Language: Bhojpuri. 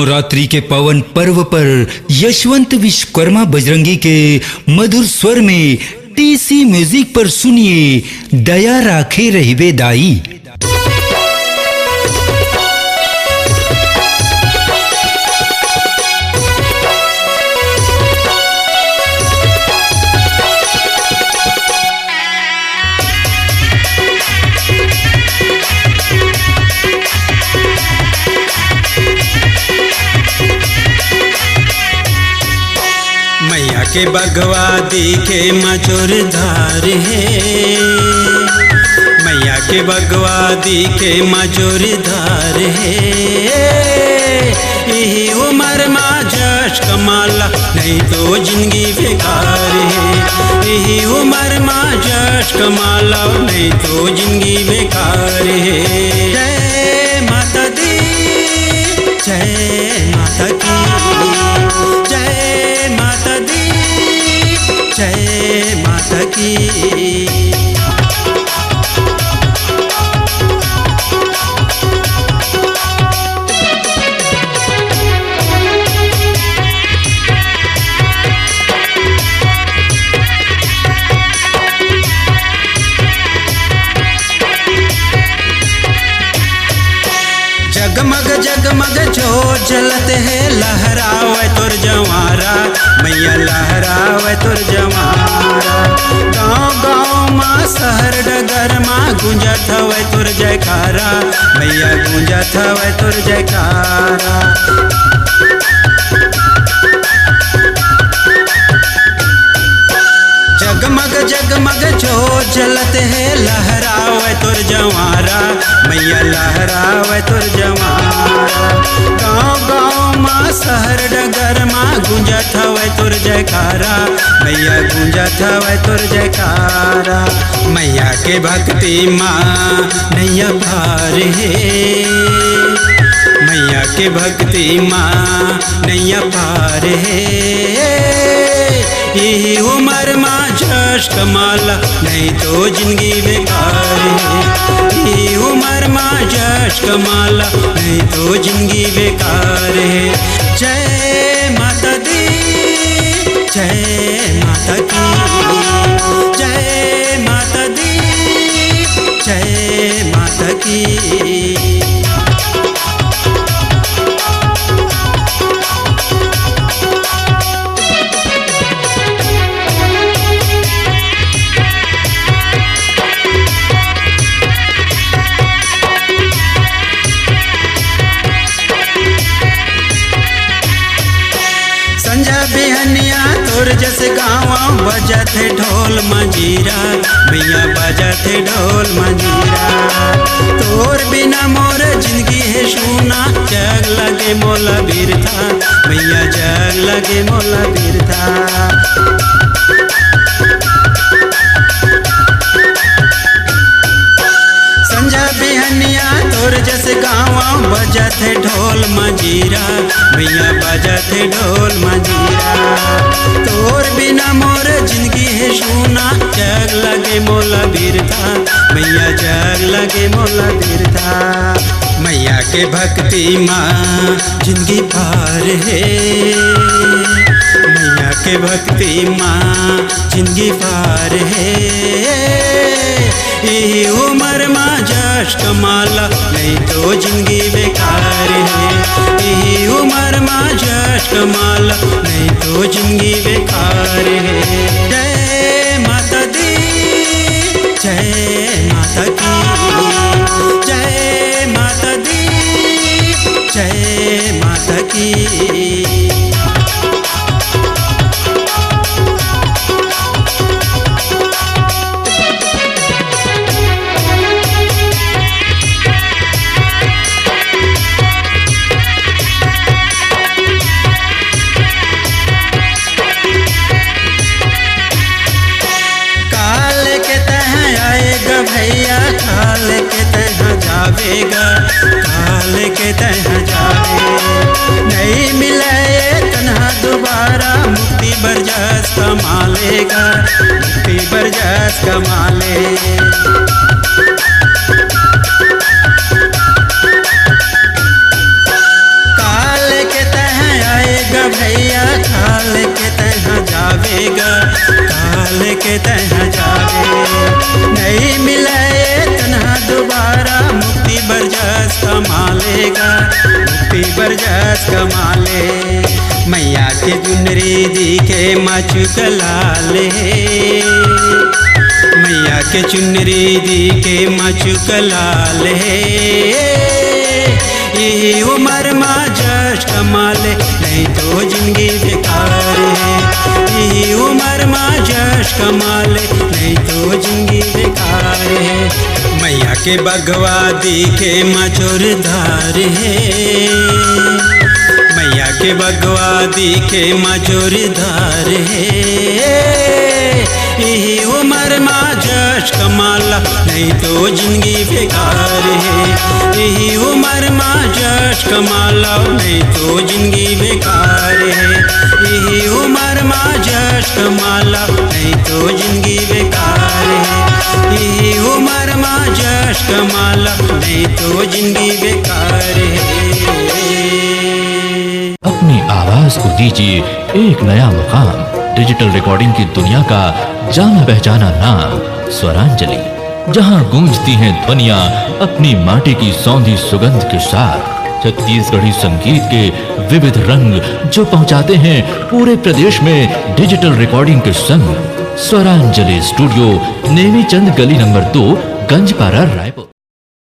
नवरात्रि के पावन पर्व पर यशवंत विश्वकर्मा बजरंगी के मधुर स्वर में टीसी म्यूजिक पर सुनिए दया राखे रहिबे दाई। मैया के बगवा दिखे मचुर धार है, मैया के बगवा दिखे मचुर धार है। यही उम्र में जश कमाला नहीं तो जिंदगी बेकार है। यही उम्र में जश कमाला नहीं तो जिंदगी बेकार है। जय माता दी, जय माता की, जय माता दी, जय माता की। जगमग जगमग जो जलते है लहरावे तुर जवारा, मैया लहरावे तुर जवारा। गाँव गाँव माँ शहर डगर माँ गूंजत हवे तुर जयकारा, मैया गूंजत हवे तुर जयकारा। जगमग जगमग जो जलते है लहरावे तुर जवारा, मैया लहरावे तुर जवारा। गाँव गाँव माँ शहर डगर माँ गूंजत हवे तुर जयकारा, मैया गूंजत हवे तुर जयकारा। मैया के भक्ति माँ नैया पार है, मैया के भक्ति माँ नैया पार है। यही उम्र माँ जश कमाला नहीं तो जिंदगी बेकार है। यही उम्र माँ जश कमाला नहीं तो जिंदगी बेकार है। जय माता दी, जय माता की, जय माता दी, जय माता की। संजा बिहनिया तोर जस गाँव बजत है ढोल मंजीरा, मैया बजत है ढोल मंजीरा। तोर बिना मोर जिंदगी है सुना, जग लगे मोला बिरथा, मैया जग लगे मोला बिरथा। संजा बिहनिया तोर जस गाँव बजत है ढोल मंजीरा, मैया बजत है ढोल मंजीरा। तोर बिना मोर जिंदगी है सुना, जग लगे मोला बिरथा, मैया जग लगे मोला बिरथा। मैया के भक्ति माँ जिंदगी पार है, मैया के भक्ति माँ जिंदगी पार है। यही उम्र माँ जश कमाला नहीं तो जिंदगी बेकार है। यही उम्र माँ जश कमाला नहीं तो जिंदगी बेकार है। जय माता दी, जय माता की, जय माता दी, जय माता की। भैया काल के तह जावेगा, काल के तह जावे। नहीं मिले तन्हा दोबारा, मुक्ति बरजस कमालेगा, मुक्ति बरजस कमाले। काल के तहाँ जावे। नहीं मिले तन्हा दोबारा, मुक्ति बरजस कमालेगा, मुक्ति बरजस कमाले। मैया के चुनरी दिखे मचुकलाले, मैया के चुनरी दिखे मचुकलाले। यही उम्र माँ जश कमाले, नहीं तो जिंदगी बेकार है। यही उम्र माँ जश कमाले, नहीं तो जिंदगी बेकार है। मैया के बगवा दिखे मचोरदार है, मैया के बगवा दिखे मचोरदार है। यही उम्र माँ जश कमाला, नहीं तो जिंदगी बेकार है। यही उम्र माँ जश कमाला, नहीं तो जिंदगी बेकार है। यही उम्र माँ जश कमाला, नहीं तो जिंदगी बेकार है। यही उम्र माँ जश कमाला, नहीं तो जिंदगी बेकार है। अपनी आवाज को दीजिए एक नया मुकाम। डिजिटल रिकॉर्डिंग की दुनिया का जाना पहचाना नाम स्वरांजलि, जहां गूंजती हैं ध्वनियां अपनी माटी की सौंधी सुगंध के साथ। छत्तीसगढ़ी संगीत के विविध रंग जो पहुंचाते हैं पूरे प्रदेश में डिजिटल रिकॉर्डिंग के संग। स्वरांजलि स्टूडियो, नेमीचंद गली नंबर 2, गंजपारा, रायपुर।